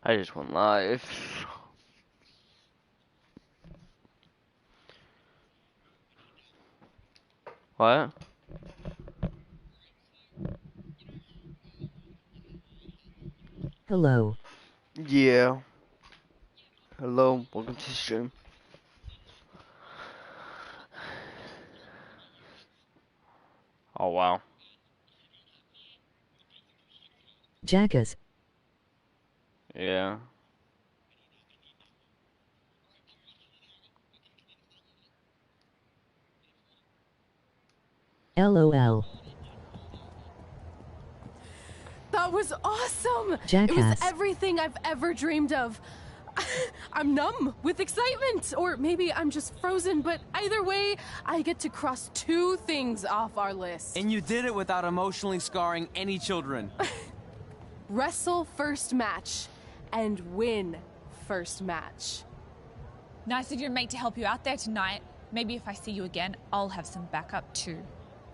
I just went live. What? Hello. Yeah. Hello, welcome to the stream. Oh wow. Jackass. Yeah. LOL. That was awesome! It was Jackass. everything I've ever dreamed of. I'm numb with excitement, or maybe I'm just frozen, but either way, I get to cross 2 things off our list. And you did it without emotionally scarring any children. Wrestle first match, and win first match. Nice of your mate to help you out there tonight. Maybe if I see you again, I'll have some backup too.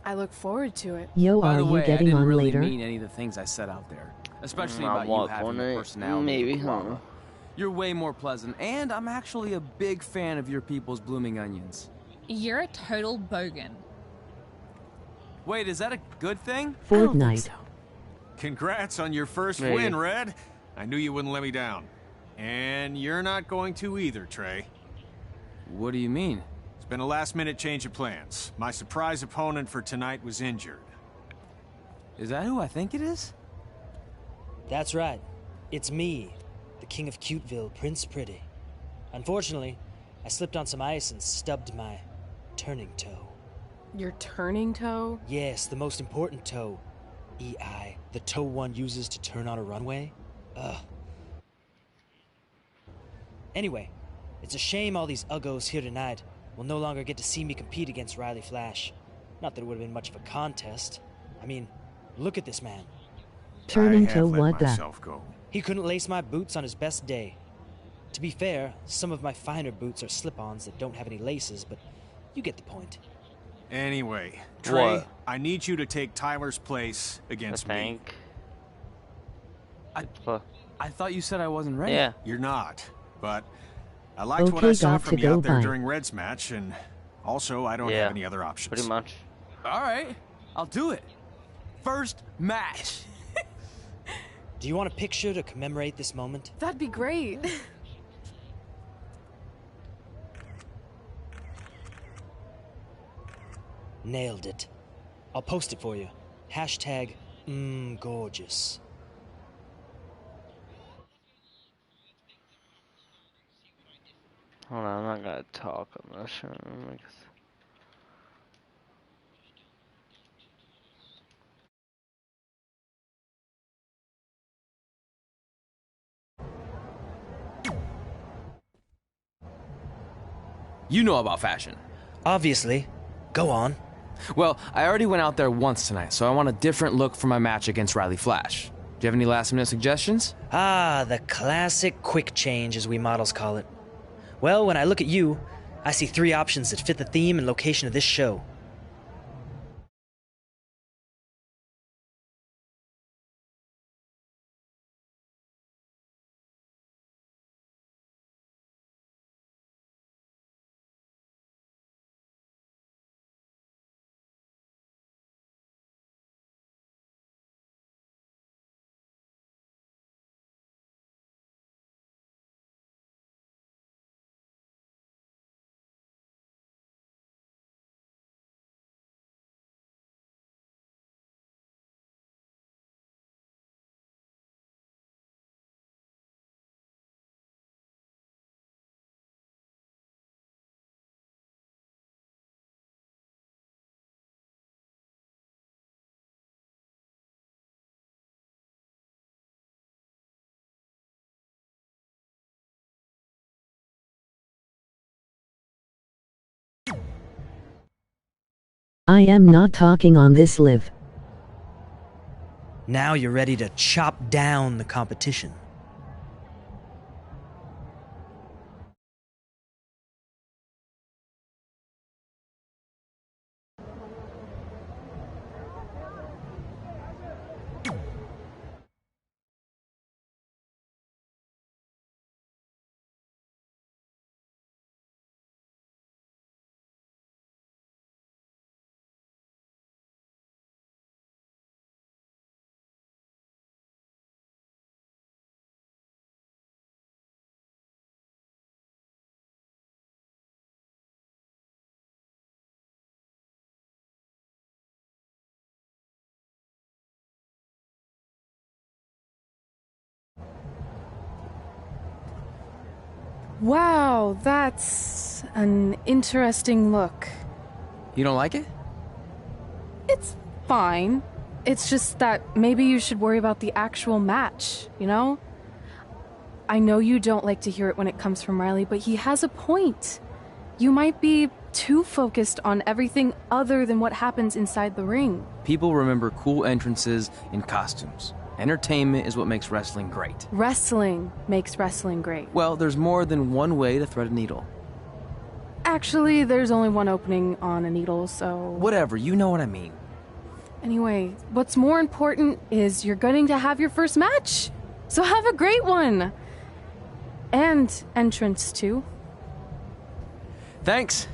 I look forward to it. Yo, By are the you way, I getting didn't on really later? mean any of the things I said out there. Especially I about you want having the Fortnite. personality Maybe, of a koala. huh? You're way more pleasant, and I'm actually a big fan of your people's blooming onions. You're a total bogan. Wait, is that a good thing? I don't think Fortnite. so. Congrats on your first Maybe. win, Red. I knew you wouldn't let me down. And you're not going to either, Trey. What do you mean? It's been a last-minute change of plans. My surprise opponent for tonight was injured. Is that who I think it is? That's right. It's me, the King of Cuteville, Prince Pretty. Unfortunately, I slipped on some ice and stubbed my turning toe. Your turning toe? Yes, the most important toe. EI, the toe one uses to turn on a runway. Ugh. Anyway, it's a shame all these uggos here tonight will no longer get to see me compete against Riley Flash. Not that it would have been much of a contest. I mean, look at this man. Turning I to have let what the? myself go. He couldn't lace my boots on his best day. To be fair, some of my finer boots are slip-ons that don't have any laces, but you get the point. Anyway, Trey, What? I need you to take Tyler's place I against me. think. I- Fuck. I thought you said I wasn't ready. Yeah. You're not, but I liked what I Okay, saw got from to you go, out there bye. during Red's match, and also I don't Yeah. have any other options. Pretty much. All right, I'll do it. First match. Do you want a picture to commemorate this moment? That'd be great. Nailed it. I'll post it for you. Hashtag gorgeous. Hold on, I'm not gonna talk on this one. You know about fashion. Obviously. Go on. Well, I already went out there once tonight, so I want a different look for my match against Riley Flash. Do you have any last-minute suggestions? Ah, the classic quick change, as we models call it. Well, when I look at you, I see 3 options that fit the theme and location of this show. I am not talking on this live. Now you're ready to chop down the competition. Wow, that's an interesting look. You don't like it? It's fine. It's just that maybe you should worry about the actual match, you know? I know you don't like to hear it when it comes from Riley, but he has a point. You might be too focused on everything other than what happens inside the ring. People remember cool entrances and costumes. Entertainment is what makes wrestling great. Wrestling makes wrestling great. Well, there's more than one way to thread a needle. Actually, there's only one opening on a needle, so... Whatever, you know what I mean. Anyway, what's more important is you're going to have your first match. So have a great one. And entrance, too. Thanks.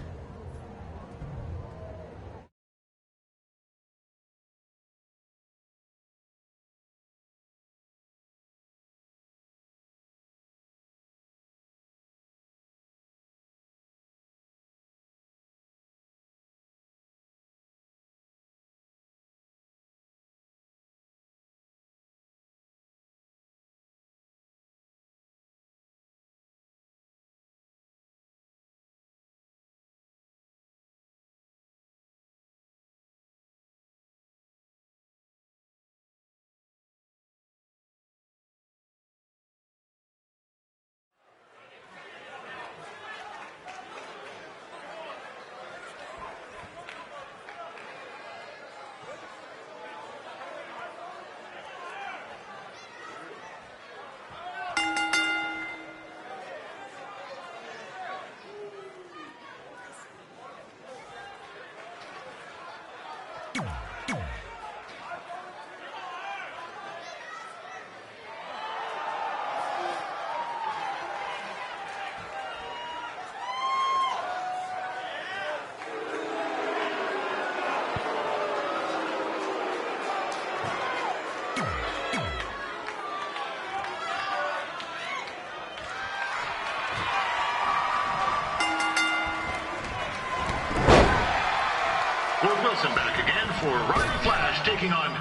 Wilson back again for Riley Flash taking on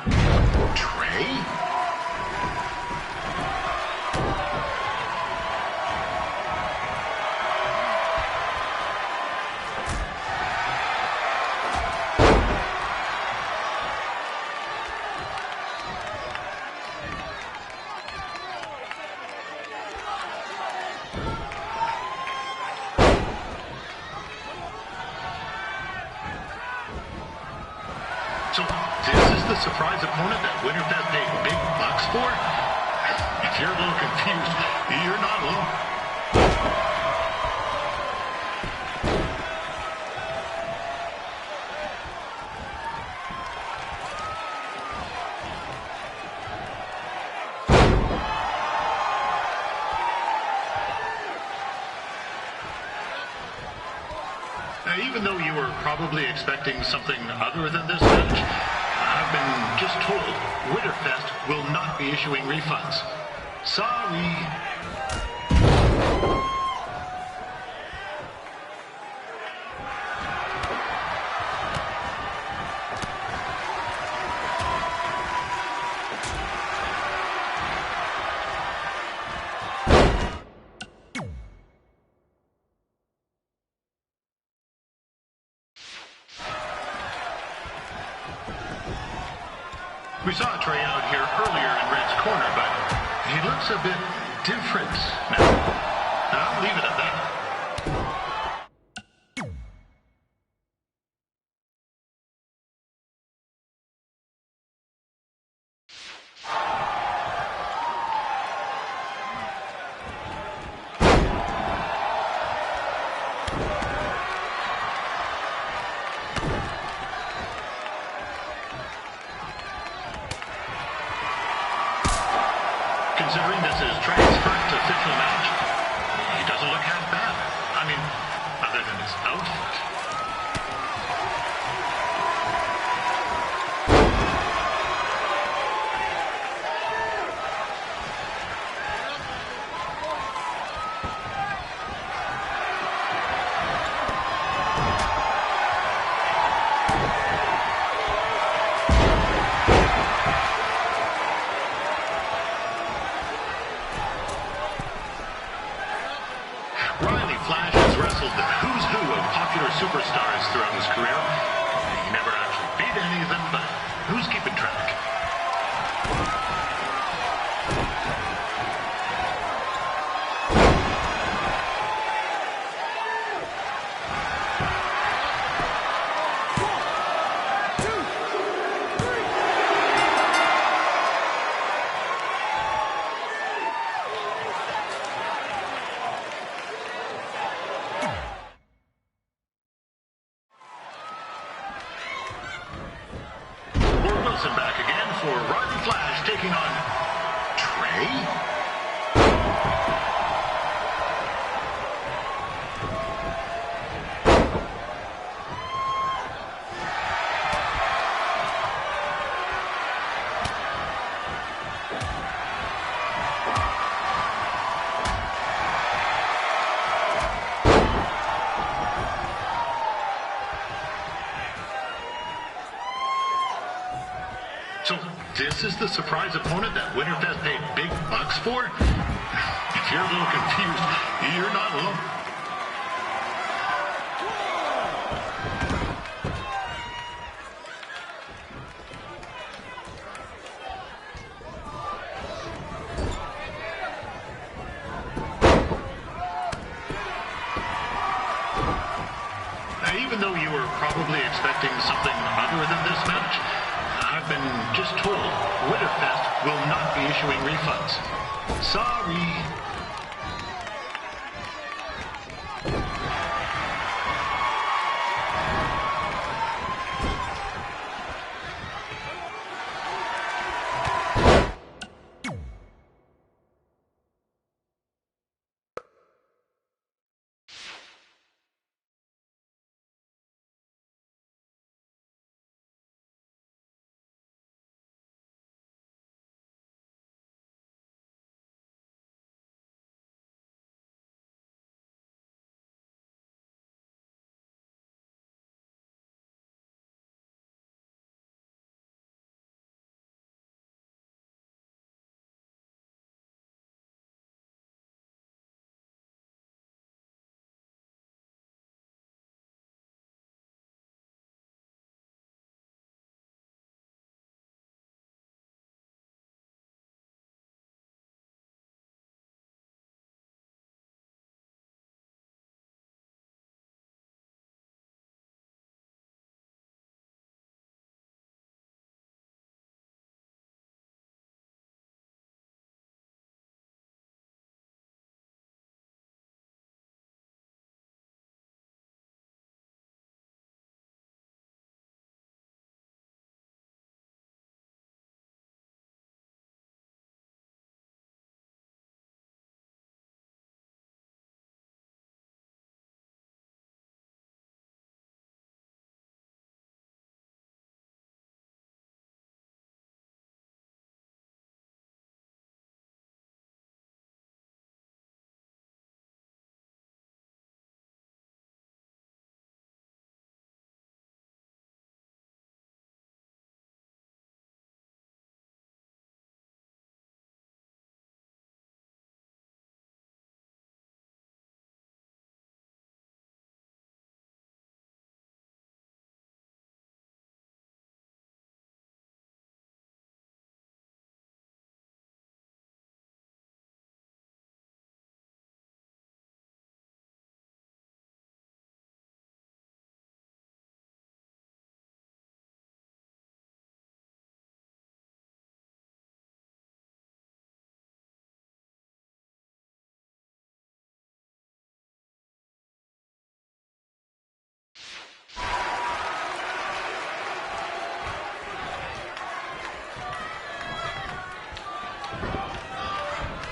Trey. So, this is the surprise opponent that Winterfest paid big bucks for? If you're a little confused, you're not alone. Even though you were probably expecting something other than this match, I've been just told Winterfest will not be issuing refunds. Sorry. We saw Trey out here earlier in Red's corner, but he looks a bit different now. I'll leave it at that. Considering this is Trey's first official match, he doesn't look half bad. I mean, other than his outfit. superstars throughout his career. He never actually beat any of them, but who's keeping track? Back again for Riley Flash taking on Trey. So this is the surprise opponent that Winterfest paid big bucks for? If you're a little confused, you're not alone. Even though you were probably expecting something other than this match, I've been just told Winterfest will not be issuing refunds. Sorry.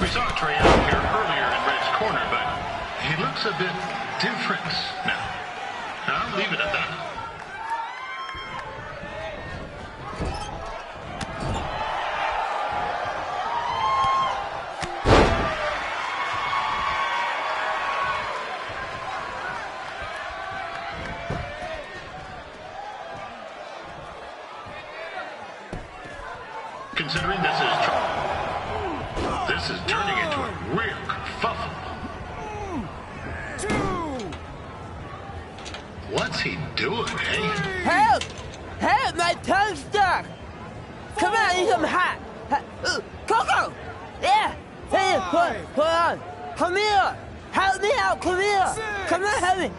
We saw Trey out here earlier in Red's corner, but he looks a bit different now. I'll leave it at that. Considering this is turning into a real kerfuffle. What What's he doing, eh? Help! Help! My tongue's stuck! Come on, I need some hot! Coco! Yeah! Hey, hold on! Come here! Help me out! Come here! Come on, help me!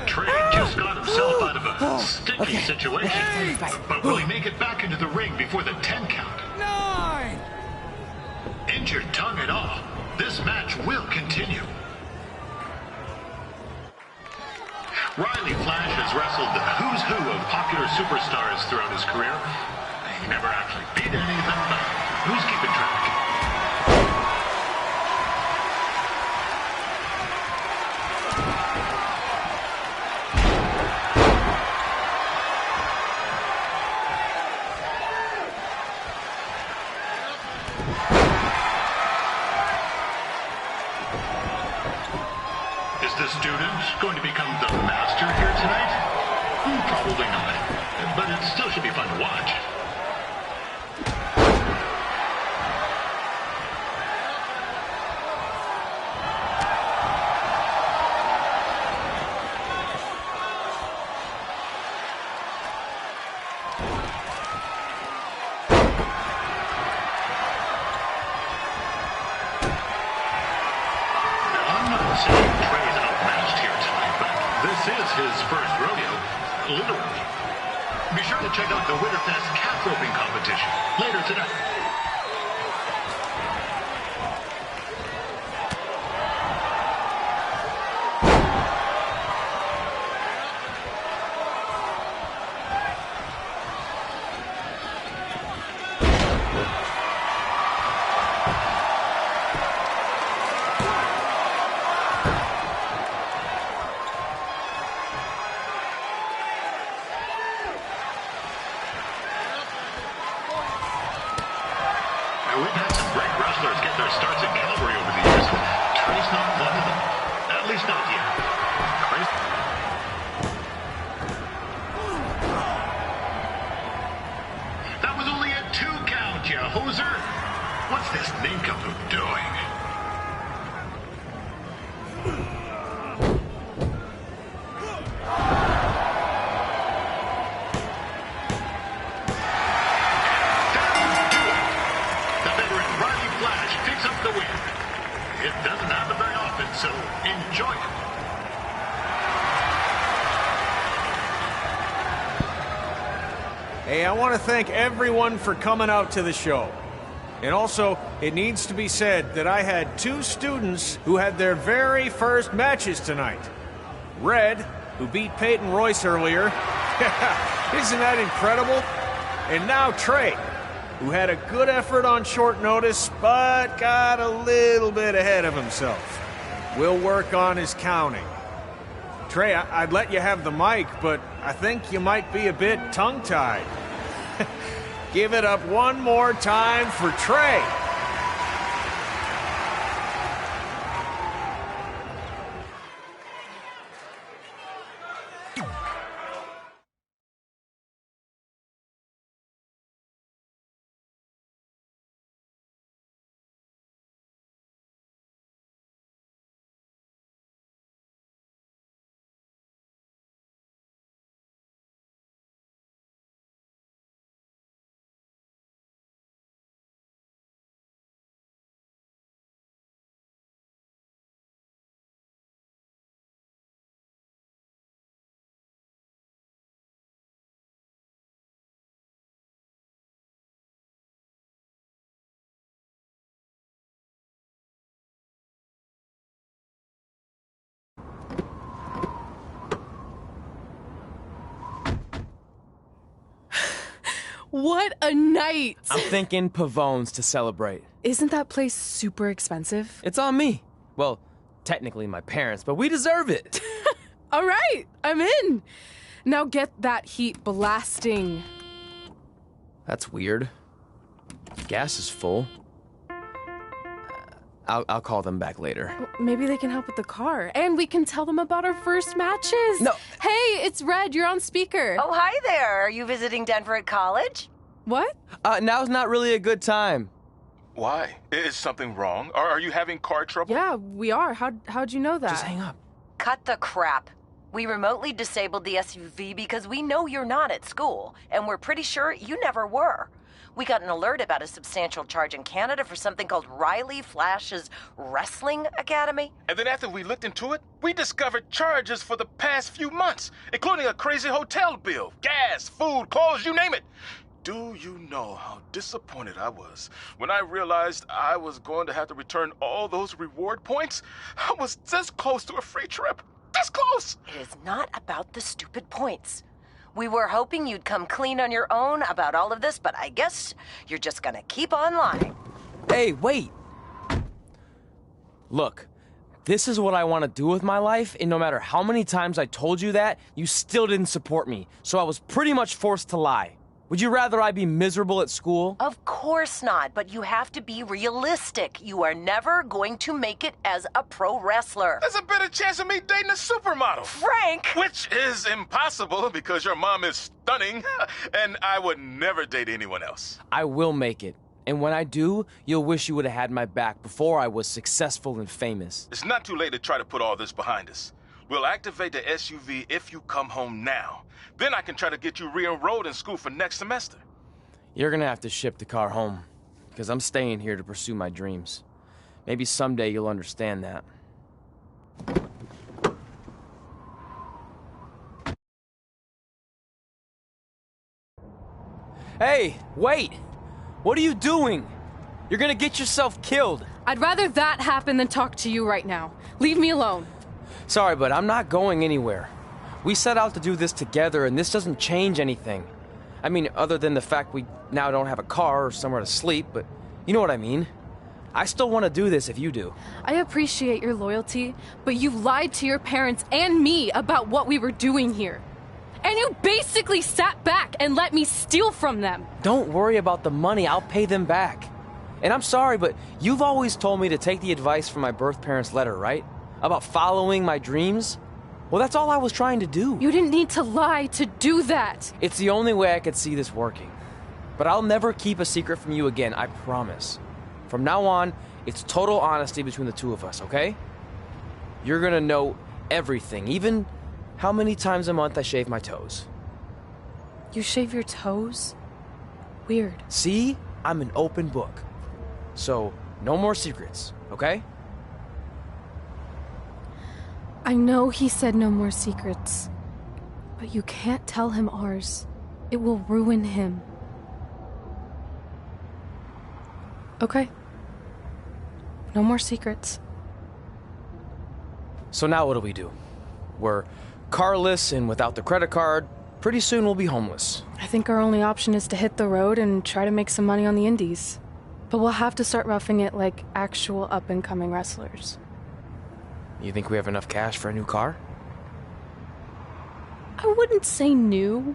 Trey just got himself out of a sticky situation. But will he make it back into the ring before the 10 count? 9! Injured tongue and all, this match will continue. Riley Flash has wrestled the who's who of popular superstars throughout his career. He never actually beat any of them, but who's keeping track? Is the student going to become the master here tonight? Probably not, but it still should be fun to watch. I'm not saying Trey's outmatched here tonight, but this is his first rodeo, literally. Be sure to check out the Winterfest calf roping competition later tonight. We've had some great wrestlers get their starts in Calgary over the years. Trey's not one of them. At least not yet. That was only a 2 count, you hoser. What's this nincompoop doing? The win. It doesn't happen very often, so enjoy it. Hey, I want to thank everyone for coming out to the show. And also, it needs to be said that I had 2 students who had their very first matches tonight. Red, who beat Peyton Royce earlier. Isn't that incredible? And now Trey, who had a good effort on short notice, but got a little bit ahead of himself. We'll work on his counting. Trey, I'd let you have the mic, but I think you might be a bit tongue-tied. Give it up one more time for Trey. What a night! I'm thinking Pavone's to celebrate. Isn't that place super expensive? It's on me. Well, technically my parents, but we deserve it. All right, I'm in. Now get that heat blasting. That's weird. Gas is full. I'll call them back later. Maybe they can help with the car. And we can tell them about our first matches. No. Hey, it's Red. You're on speaker. Oh, hi there. Are you visiting Denver at college? What? Now's not really a good time. Why? Is something wrong? Are you having car trouble? Yeah, we are. How'd you know that? Just hang up. cut the crap. We remotely disabled the SUV because we know you're not at school, and we're pretty sure you never were. We got an alert about a substantial charge in Canada for something called Riley Flash's Wrestling Academy. And then after we looked into it, we discovered charges for the past few months, including a crazy hotel bill, gas, food, clothes, you name it. Do you know how disappointed I was when I realized I was going to have to return all those reward points? I was this close to a free trip. This close! It is not about the stupid points. We were hoping you'd come clean on your own about all of this, but I guess you're just gonna keep on lying. Hey, wait! Look, this is what I want to do with my life, and no matter how many times I told you that, you still didn't support me, so I was pretty much forced to lie. Would you rather I be miserable at school? Of course not, but you have to be realistic. You are never going to make it as a pro wrestler. There's a better chance of me dating a supermodel. Frank! Which is impossible because your mom is stunning, and I would never date anyone else. I will make it. And when I do, you'll wish you would have had my back before I was successful and famous. It's not too late to try to put all this behind us. We'll activate the SUV if you come home now. Then I can try to get you re-enrolled in school for next semester. You're gonna have to ship the car home, because I'm staying here to pursue my dreams. Maybe someday you'll understand that. Hey, wait! What are you doing? You're gonna get yourself killed. I'd rather that happen than talk to you right now. Leave me alone. Sorry, but I'm not going anywhere. We set out to do this together, and this doesn't change anything. I mean, other than the fact we now don't have a car or somewhere to sleep, but you know what I mean. I still want to do this if you do. I appreciate your loyalty, but you lied to your parents and me about what we were doing here. And you basically sat back and let me steal from them. Don't worry about the money, I'll pay them back. And I'm sorry, but you've always told me to take the advice from my birth parents' letter, right? About following my dreams? Well, that's all I was trying to do. You didn't need to lie to do that. It's the only way I could see this working. But I'll never keep a secret from you again, I promise. From now on, it's total honesty between the two of us, okay? You're gonna know everything, even how many times a month I shave my toes. You shave your toes? Weird. See? I'm an open book. So, no more secrets, okay? I know he said no more secrets, but you can't tell him ours. It will ruin him. Okay. No more secrets. So now what do? We're carless and without the credit card. Pretty soon we'll be homeless. I think our only option is to hit the road and try to make some money on the indies. But we'll have to start roughing it like actual up-and-coming wrestlers. You think we have enough cash for a new car? I wouldn't say new.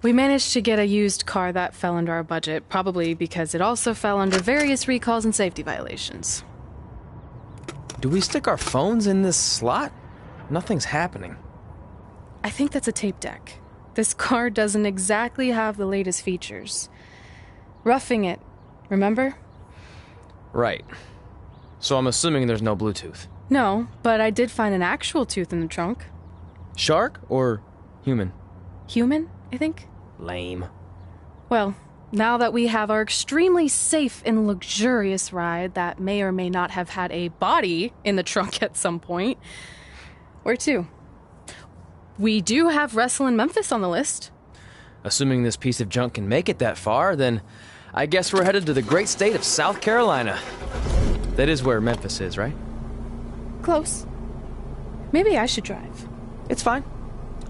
We managed to get a used car that fell under our budget, probably because it also fell under various recalls and safety violations. Do we stick our phones in this slot? Nothing's happening. I think that's a tape deck. This car doesn't exactly have the latest features. Roughing it, remember? Right. So I'm assuming there's no Bluetooth. No, but I did find an actual tooth in the trunk. Shark or human? Human, I think. Lame. Well, now that we have our extremely safe and luxurious ride that may or may not have had a body in the trunk at some point, where to? We do have Wrestle in Memphis on the list. Assuming this piece of junk can make it that far, then I guess we're headed to the great state of South Carolina. That is where Memphis is, right? Close. Maybe I should drive. It's fine.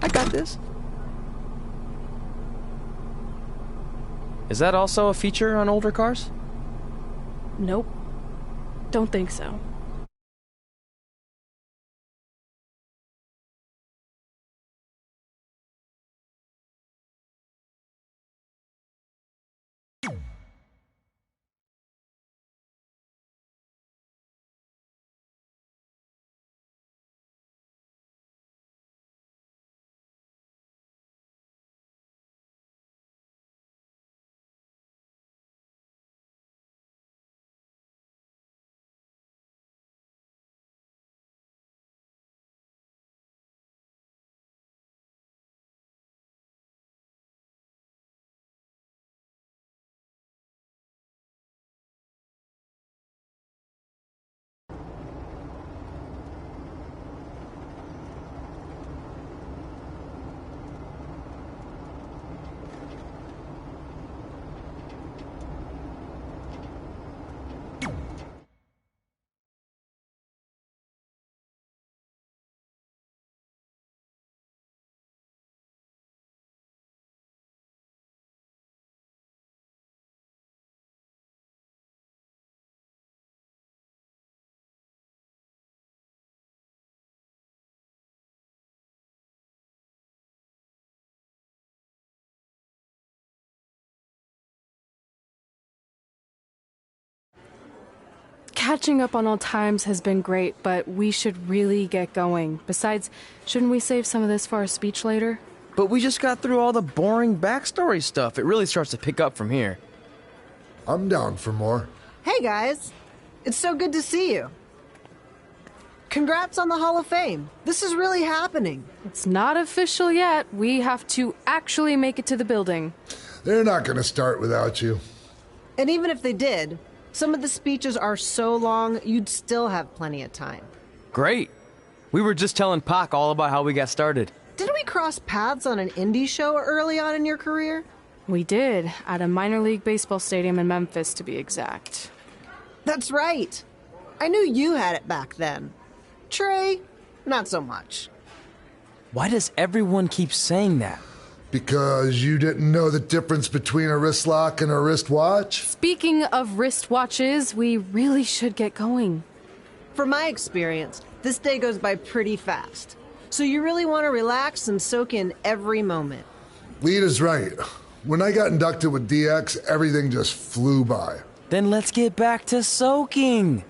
I got this. Is that also a feature on older cars? Nope. Don't think so. Catching up on old times has been great, but we should really get going. Besides, shouldn't we save some of this for our speech later? But we just got through all the boring backstory stuff. It really starts to pick up from here. I'm down for more. Hey guys, it's so good to see you. Congrats on the Hall of Fame. This is really happening. It's not official yet. We have to actually make it to the building. They're not going to start without you. And even if they did, some of the speeches are so long, you'd still have plenty of time. Great. We were just telling Pac all about how we got started. Didn't we cross paths on an indie show early on in your career? We did, at a minor league baseball stadium in Memphis, to be exact. That's right. I knew you had it back then. Trey, not so much. Why does everyone keep saying that? Because you didn't know the difference between a wrist lock and a wristwatch? Speaking of wristwatches, we really should get going. From my experience, this day goes by pretty fast. So you really want to relax and soak in every moment. Lita's right. When I got inducted with DX, everything just flew by. Then let's get back to soaking.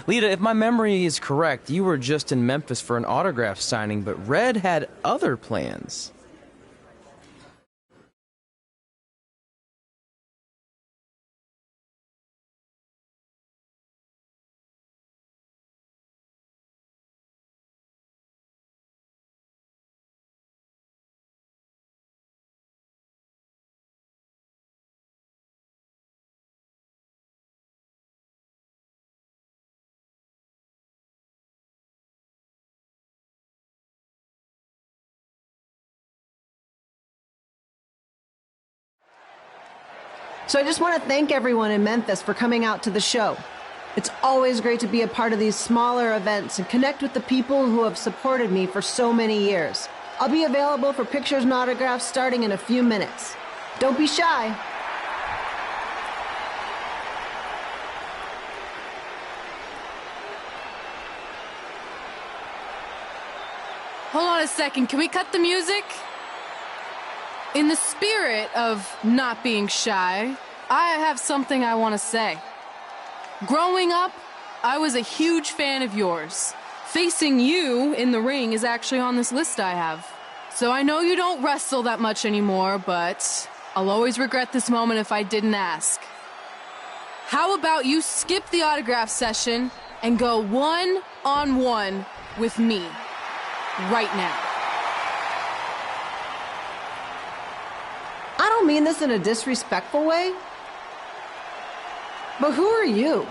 Lita, if my memory is correct, you were just in Memphis for an autograph signing, but Red had other plans. So I just want to thank everyone in Memphis for coming out to the show. It's always great to be a part of these smaller events and connect with the people who have supported me for so many years. I'll be available for pictures and autographs starting in a few minutes. Don't be shy. Hold on a second, can we cut the music? In the spirit of not being shy, I have something I want to say. Growing up, I was a huge fan of yours. Facing you in the ring is actually on this list I have. So I know you don't wrestle that much anymore, but I'll always regret this moment if I didn't ask. How about you skip the autograph session and go one-on-one with me right now? I don't mean this in a disrespectful way, but who are you?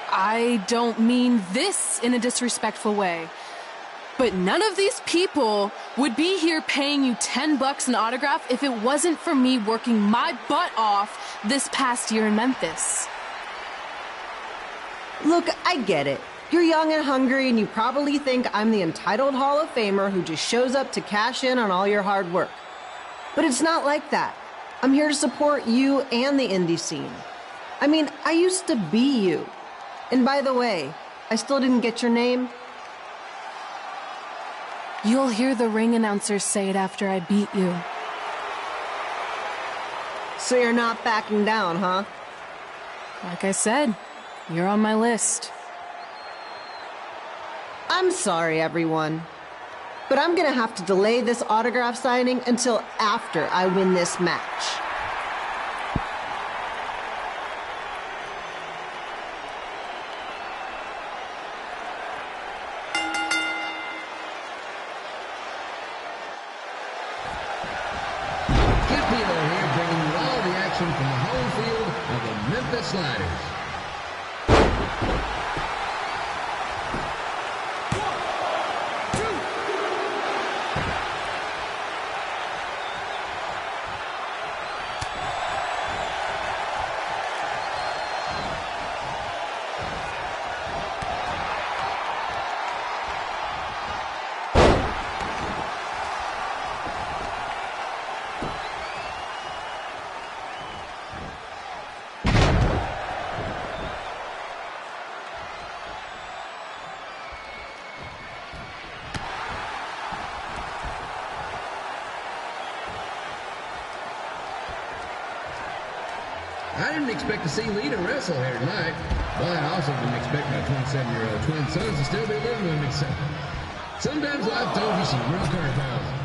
I don't mean this in a disrespectful way, but none of these people would be here paying you $10 an autograph if it wasn't for me working my butt off this past year in Memphis. Look, I get it. You're young and hungry, and you probably think I'm the entitled Hall of Famer who just shows up to cash in on all your hard work. But it's not like that. I'm here to support you and the indie scene. I mean, I used to be you. And by the way, I still didn't get your name. You'll hear the ring announcers say it after I beat you. So you're not backing down, huh? Like I said, you're on my list. I'm sorry, everyone. But I'm gonna have to delay this autograph signing until after I win this match. Skip Hilo here, bringing you all the action from the home field of the Memphis Sliders. I didn't expect to see Lita wrestle here tonight, but I also didn't expect my 27-year-old twin sons to still be living with me, so sometimes life throws you some real curveballs.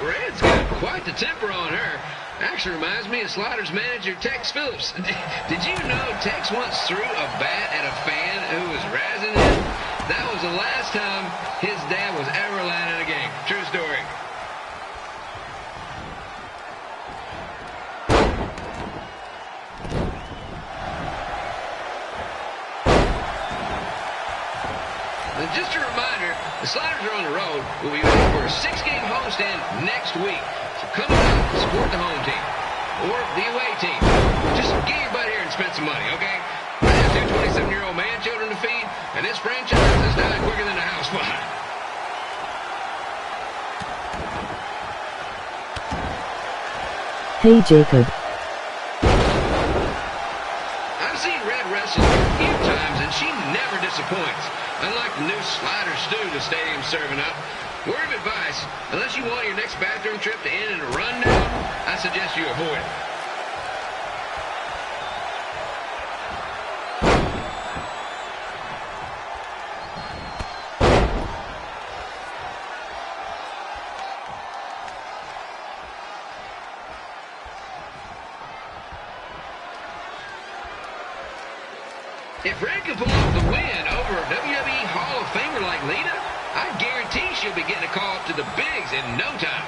Red's got quite the temper on her. Actually reminds me of Slaughter's manager, Tex Phillips. Did you know Tex once threw a bat at a fan who was razzing him? That was the last time his dad was ever allowed in a game. True story. And just a reminder, the Sliders are on the road. We'll be back for a 6-game homestand next week. So come on out and support the home team. Or the away team. Just get your butt here and spend some money, okay? I have 2 27-year-old man-children to feed, and this franchise is dying quicker than a house fire. Hey Jacob. I've seen Red wrestle a few times, and she never disappoints. Unlike the new slider stew the stadium's serving up. Word of advice, unless you want your next bathroom trip to end in a rundown, I suggest you avoid it. If Red can pull off the win over a WWE Hall of Famer like Lita, I guarantee she'll be getting a call up to the bigs in no time.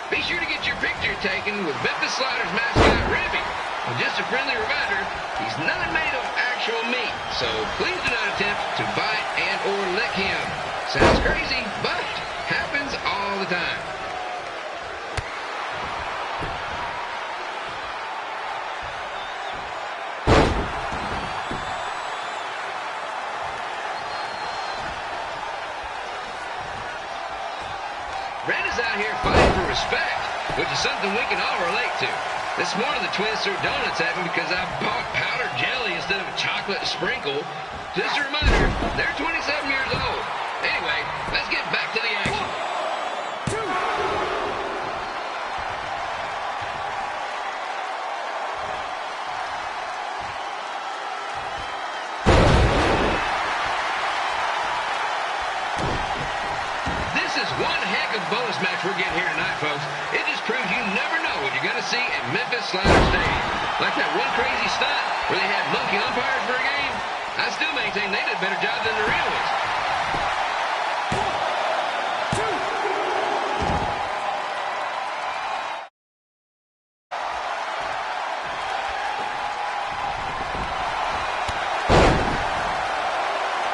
Be sure to get your picture taken with Memphis Sliders mascot Ribby. And just a friendly reminder, he's not made of actual meat, so please do not attempt to bite and or lick him. Sounds crazy, but happens all the time. Red is out here fighting for respect, which is something we can all relate to. This morning, the twins threw donuts at me because I bought powdered jelly instead of a chocolate sprinkle. Just a reminder, they're 27 years old. Anyway, let's get back to the action. This is one heck of a bonus match we're getting here tonight, folks. It just proves you never know what you're going to see at Memphis Slider Stadium. Like that one crazy stunt where they had monkey umpires for a game. I still maintain they did a better job than the real ones.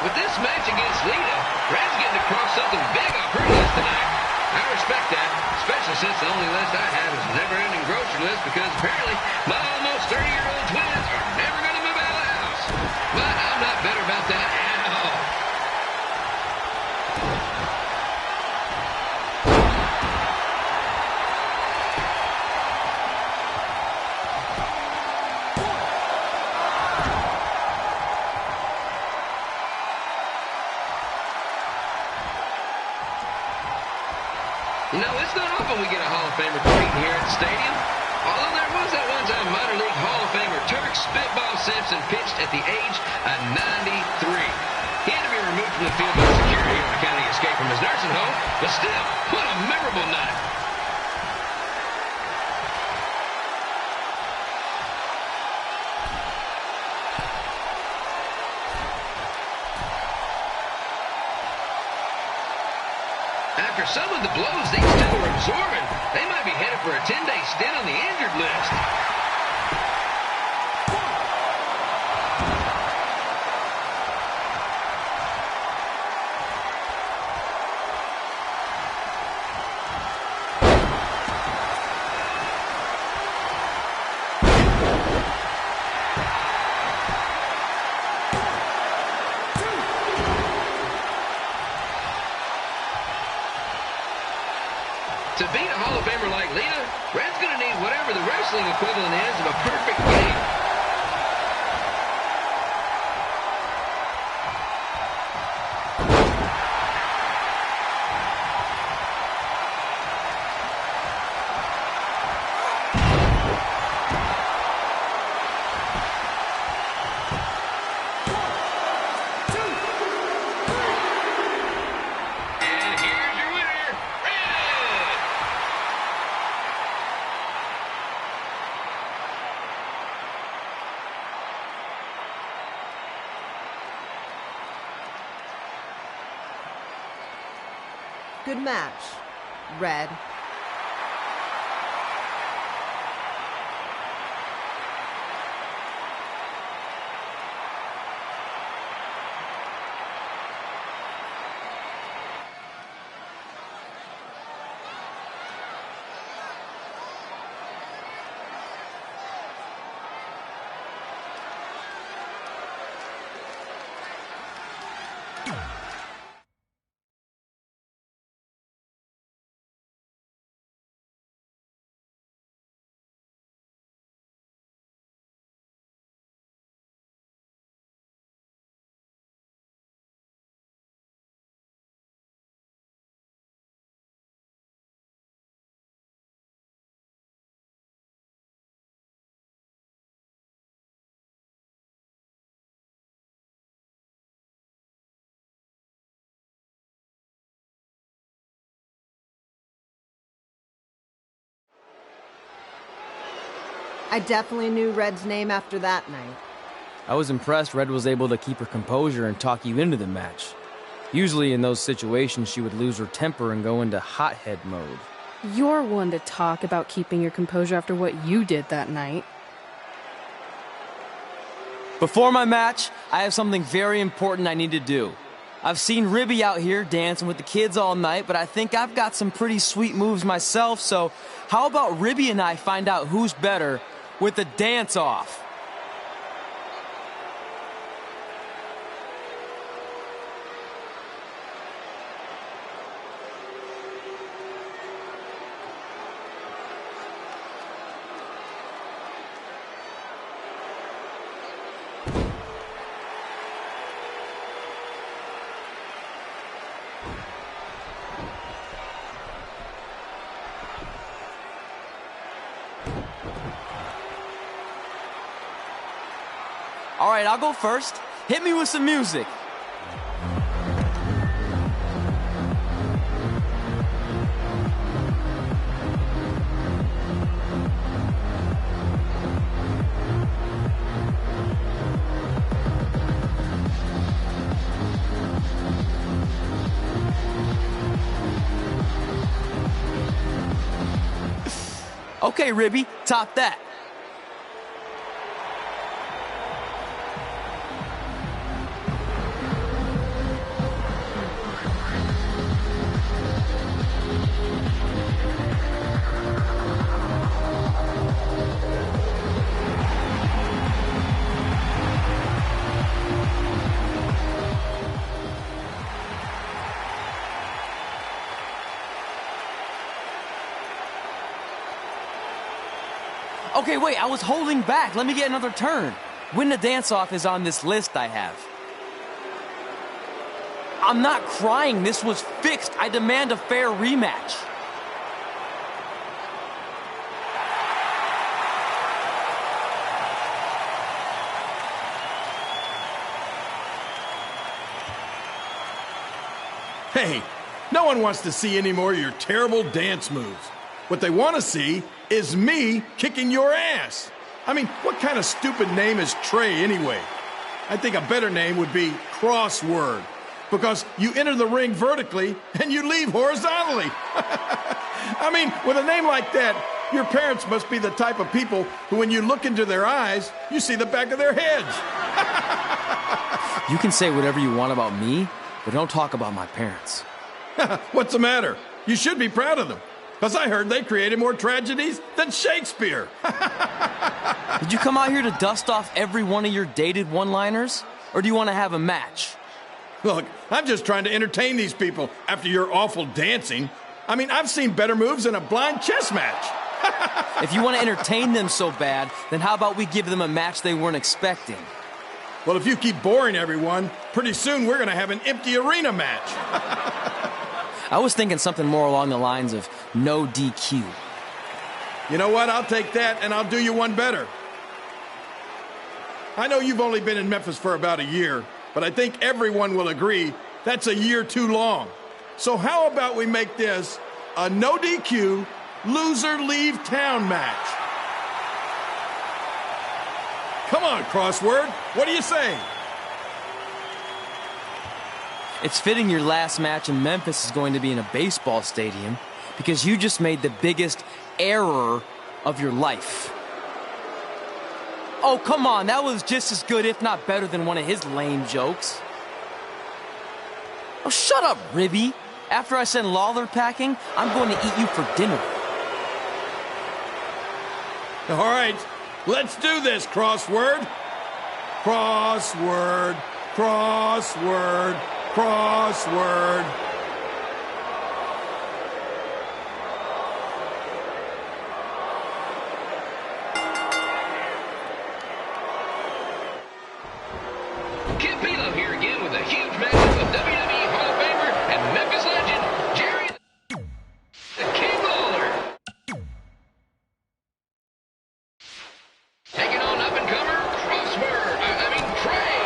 With this match against Lita, Red's getting across something big off her list tonight. I respect that, especially since the only list I have is a never-ending grocery list because apparently my almost 30-year-old twins are never going to move out of the house. But I'm not bitter about that at all. You know, it's not often we get a Hall of Famer competing here at the stadium. Although there was that one time minor league Hall of Famer Turk Spitball Simpson pitched at the age of 93. He had to be removed from the field by security on account of the escape from his nursing home, but still, what a memorable night. After some of the blows these two are absorbing, they might be headed for a 10-day stint on the injured list. To beat a Hall of Famer like Lita, Red's going to need whatever the wrestling equivalent is of a perfect game. Good match, Red. I definitely knew Red's name after that night. I was impressed Red was able to keep her composure and talk you into the match. Usually in those situations, she would lose her temper and go into hothead mode. You're one to talk about keeping your composure after what you did that night. Before my match, I have something very important I need to do. I've seen Ribby out here dancing with the kids all night, but I think I've got some pretty sweet moves myself, so how about Ribby and I find out who's better with the dance-off? All right, I'll go first. Hit me with some music. Okay, Ribby, top that. Okay, wait, I was holding back. Let me get another turn. Win the dance-off is on this list I have. I'm not crying. This was fixed. I demand a fair rematch. Hey, no one wants to see any more of your terrible dance moves. What they want to see is me kicking your ass. I mean, what kind of stupid name is Trey anyway? I think a better name would be Crossword, because you enter the ring vertically and you leave horizontally. I mean, with a name like that, your parents must be the type of people who, when you look into their eyes, you see the back of their heads. You can say whatever you want about me, but don't talk about my parents. What's the matter? You should be proud of them. Because I heard they created more tragedies than Shakespeare. Did you come out here to dust off every one of your dated one-liners? Or do you want to have a match? Look, I'm just trying to entertain these people after your awful dancing. I mean, I've seen better moves in a blind chess match. If you want to entertain them so bad, then how about we give them a match they weren't expecting? Well, if you keep boring everyone, pretty soon we're going to have an empty arena match. I was thinking something more along the lines of no DQ. You know what? I'll take that, and I'll do you one better. I know you've only been in Memphis for about a year, but I think everyone will agree that's a year too long. So how about we make this a no DQ, loser leave town match? Come on, Crossword. What do you say? It's fitting your last match in Memphis is going to be in a baseball stadium because you just made the biggest error of your life. Oh, come on. That was just as good, if not better, than one of his lame jokes. Oh, shut up, Ribby. After I send Lawler packing, I'm going to eat you for dinner. All right, let's do this, Crossword. Crossword, crossword, crossword. Kid Pilo here again with a huge matchup with WWE Hall of Famer and Memphis legend, Jerry the King Lawler. Taking on up-and-comer Trey.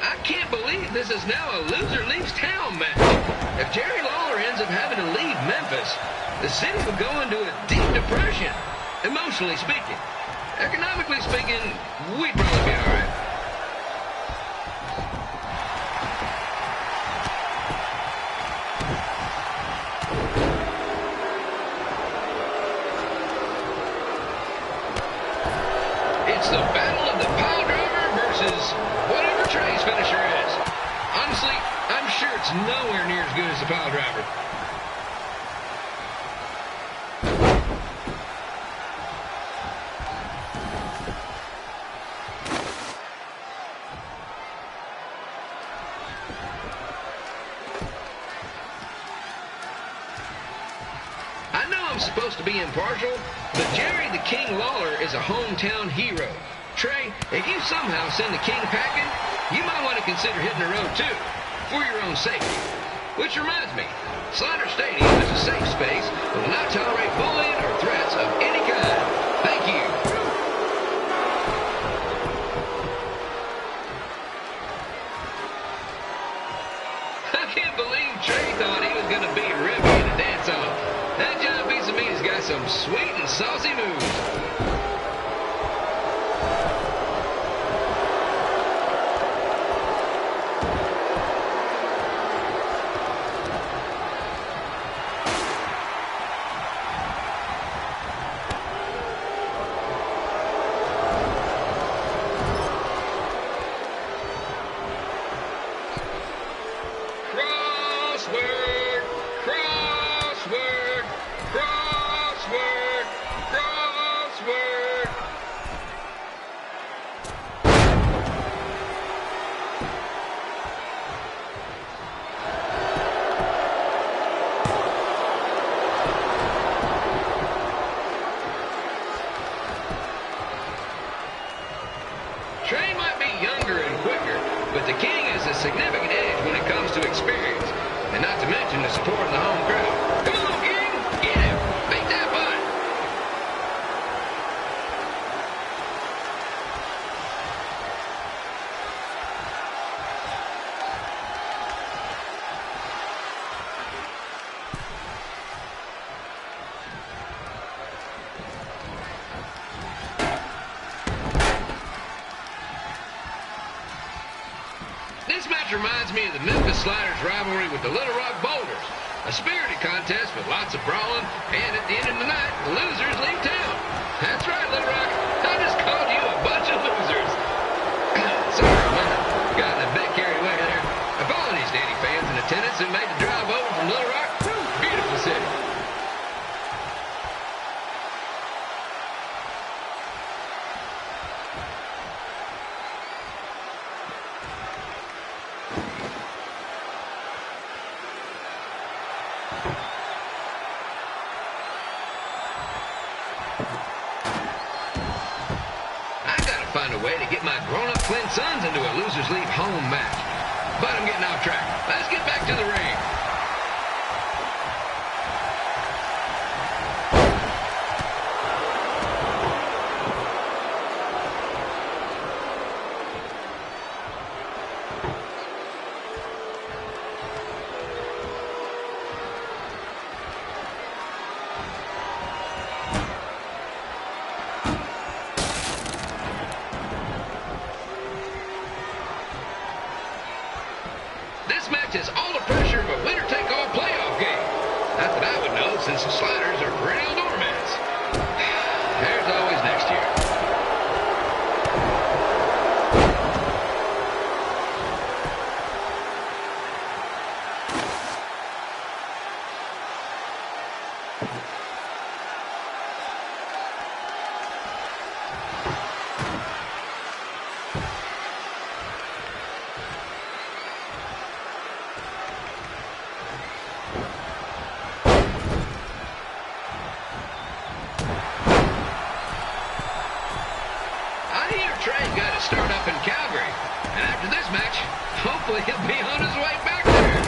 I can't believe this is now a loser leaves town match. If Jerry Lawler ends up having to leave Memphis, the city will go into a deep depression, emotionally speaking. Economically speaking, we'd probably be all right. It's the battle of the pile driver versus whatever Trey's finisher is. Honestly, I'm sure it's nowhere near as good as the pile driver. I know I'm supposed to be impartial, but Jerry the King Lawler is a hometown hero. Trey, if you somehow send the King packing, you might want to consider hitting the road too, for your own safety. Which reminds me, Slaughter Stadium is a safe space and will not tolerate bullying or threats of any kind. Thank you. I can't believe Trey thought he was going to beat Ribby in a dance-off. That John Piece of Meat has got some sweet and saucy moves. Crossword, crossword, crossword, crossword. Trey might be younger and quicker, but the King has a significant edge when it comes to experience, and not to mention the support of the home crowd. Come on, King! Get him! Make that butt! This match reminds me of the Memphis Sliders rivalry with the Little Rock Boulders. A spirited contest with lots of brawling, and at the end of the night, the losers leave town. That's right, Little Rock. I just called you a bunch of losers. Sorry, man. Gotten a bit carried away there. Apologies to any fans in attendance who made the drive over. find a way to get my grown-up twin sons into a losers leave home match. But I'm getting off track. Let's get back to the ring. This match has all the pressure of a winner-take-all playoff game. Not that I would know, since the Sliders are perennial doormats. There's always next year. Trey's got to start up in Calgary. And after this match, hopefully he'll be on his way back there.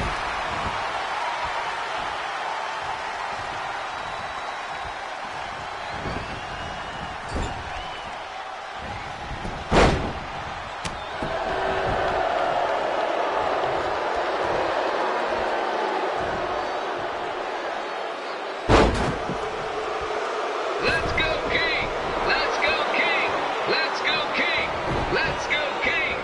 Let's go, King! Let's go, King! Let's go, King! Let's go, King!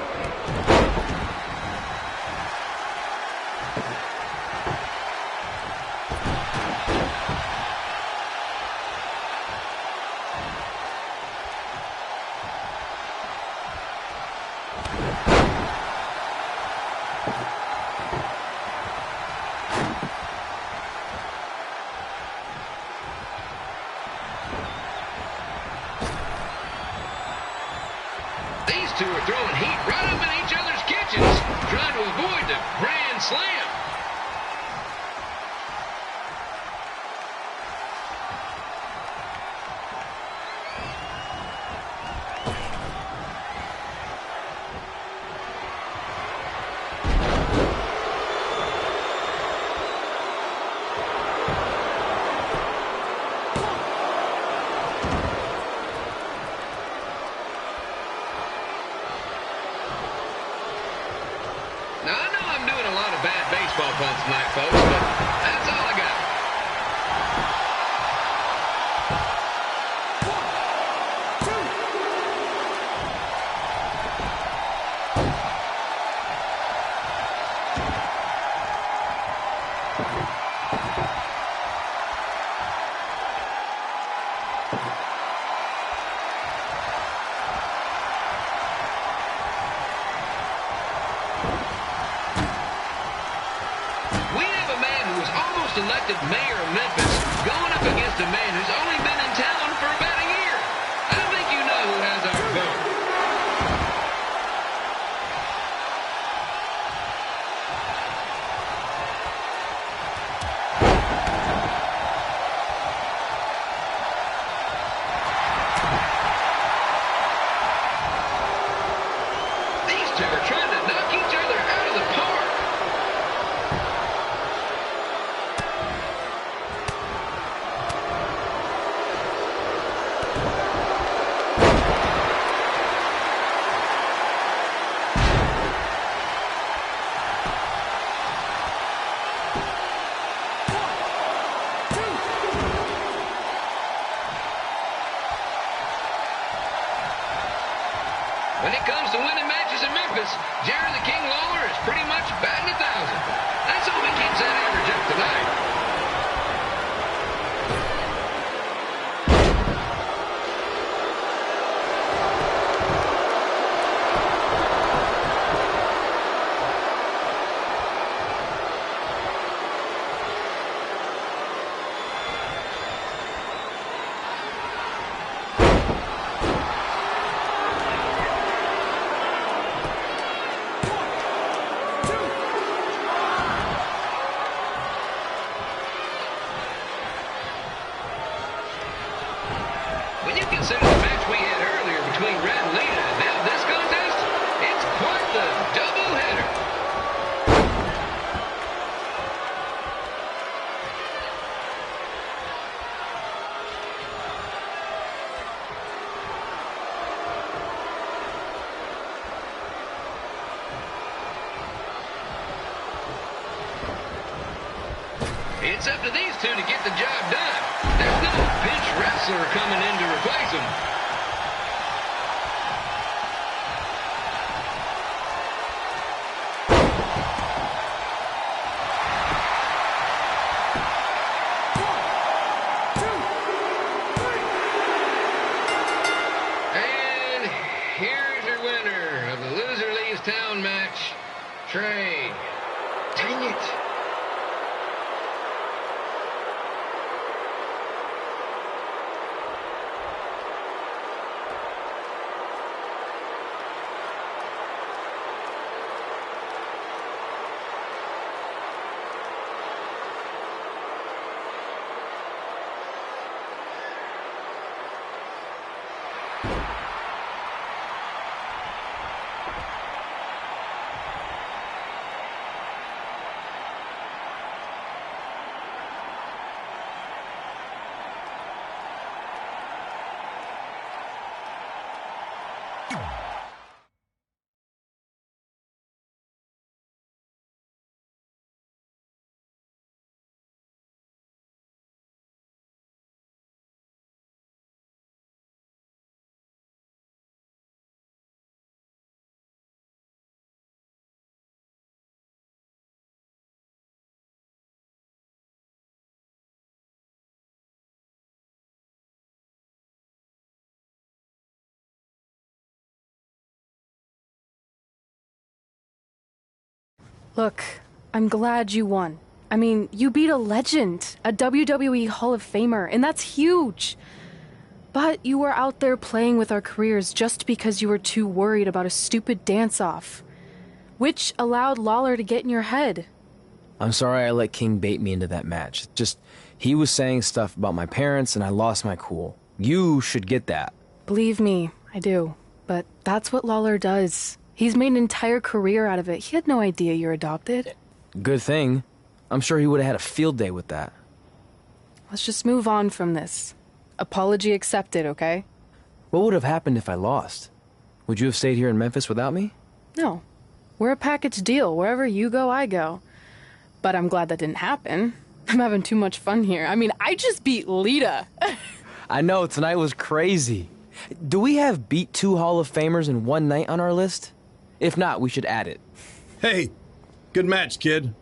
These two are throwing heat right up in each other's kitchens, trying to avoid the Grand Slam. Now, I know I'm doing a lot of bad baseball puns tonight, folks, but that's all I got. We have a man who was almost elected mayor of Memphis going up against a man who's only been in town for about a year. I think you know who has our vote. These two are trying to knock each other out of the park. When it comes to winning matches in Memphis, Jerry the King Lawler is pretty much batting 1,000. Let's hope he keeps that average up tonight. It's up to these two to get the job done. There's no bench wrestler coming in to replace them. And here's your winner of the Loser Leaves Town match, Trey. Dang it. Look, I'm glad you won. I mean, you beat a legend, a WWE Hall of Famer, and that's huge. But you were out there playing with our careers just because you were too worried about a stupid dance-off, which allowed Lawler to get in your head. I'm sorry I let King bait me into that match. Just, he was saying stuff about my parents and I lost my cool. You should get that. Believe me, I do. But that's what Lawler does. He's made an entire career out of it. He had no idea you're adopted. Good thing. I'm sure he would have had a field day with that. Let's just move on from this. Apology accepted, okay? What would have happened if I lost? Would you have stayed here in Memphis without me? No. We're a package deal. Wherever you go, I go. But I'm glad that didn't happen. I'm having too much fun here. I mean, I just beat Lita. I know, tonight was crazy. Do we have beat 2 Hall of Famers in one night on our list? If not, we should add it. Hey, good match, kid.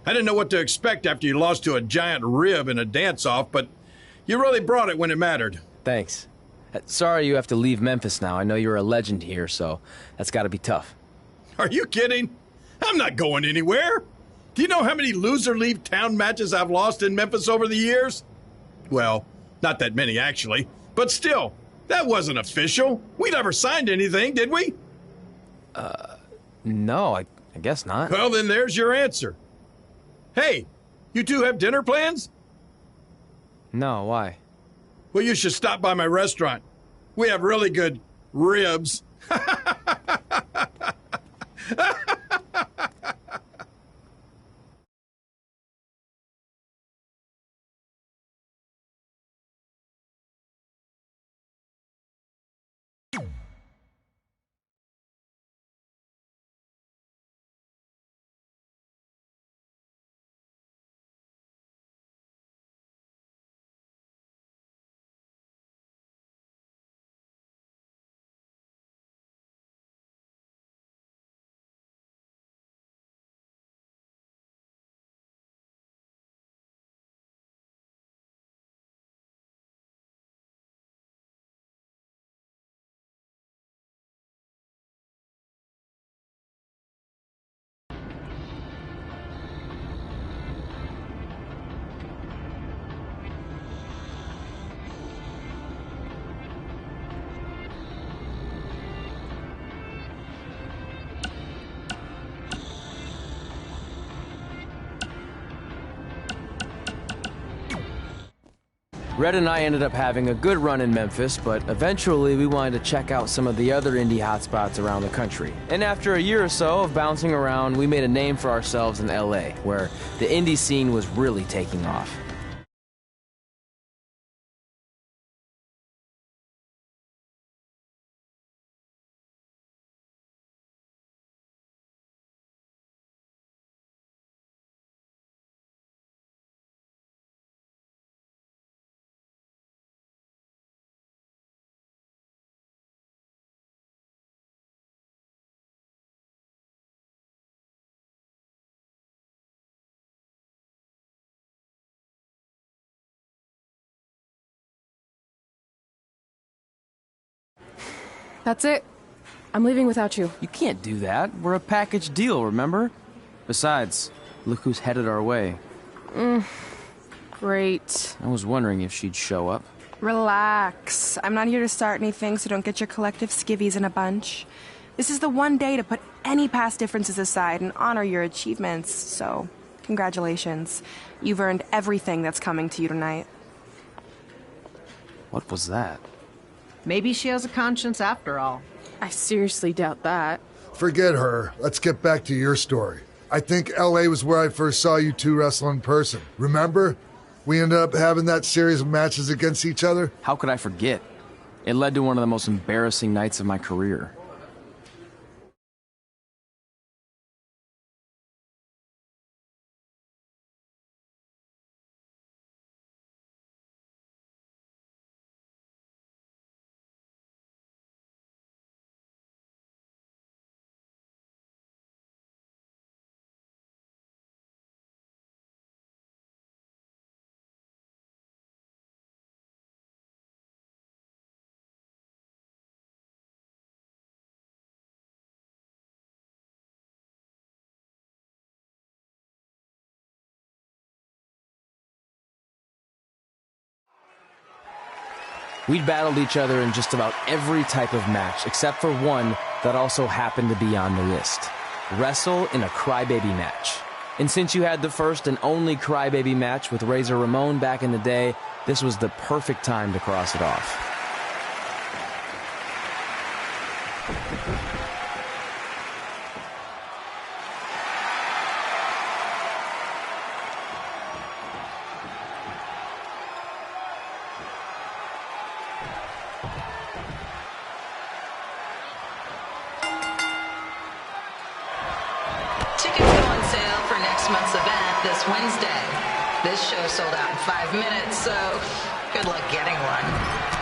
I didn't know what to expect after you lost to a giant rib in a dance-off, but you really brought it when it mattered. Thanks. Sorry you have to leave Memphis now. I know you're a legend here, so that's gotta be tough. Are you kidding? I'm not going anywhere. Do you know how many loser leave town matches I've lost in Memphis over the years? Well, not that many actually, but still, that wasn't official. We never signed anything, did we? No, I guess not. Well, then there's your answer. Hey, you two have dinner plans? No, why? Well, you should stop by my restaurant. We have really good ribs. Red and I ended up having a good run in Memphis, but eventually we wanted to check out some of the other indie hotspots around the country. And after a year or so of bouncing around, we made a name for ourselves in LA, where the indie scene was really taking off. That's it. I'm leaving without you. You can't do that. We're a package deal, remember? Besides, look who's headed our way. Great. I was wondering if she'd show up. Relax. I'm not here to start anything, so don't get your collective skivvies in a bunch. This is the one day to put any past differences aside and honor your achievements, so congratulations. You've earned everything that's coming to you tonight. What was that? Maybe she has a conscience after all. I seriously doubt that. Forget her. Let's get back to your story. I think L.A. was where I first saw you two wrestle in person. Remember? We ended up having that series of matches against each other. How could I forget? It led to one of the most embarrassing nights of my career. We'd battled each other in just about every type of match, except for one that also happened to be on the list. Wrestle in a crybaby match. And since you had the first and only crybaby match with Razor Ramon back in the day, this was the perfect time to cross it off. Tickets go on sale for next month's event this Wednesday. This show sold out in 5 minutes, so good luck getting one.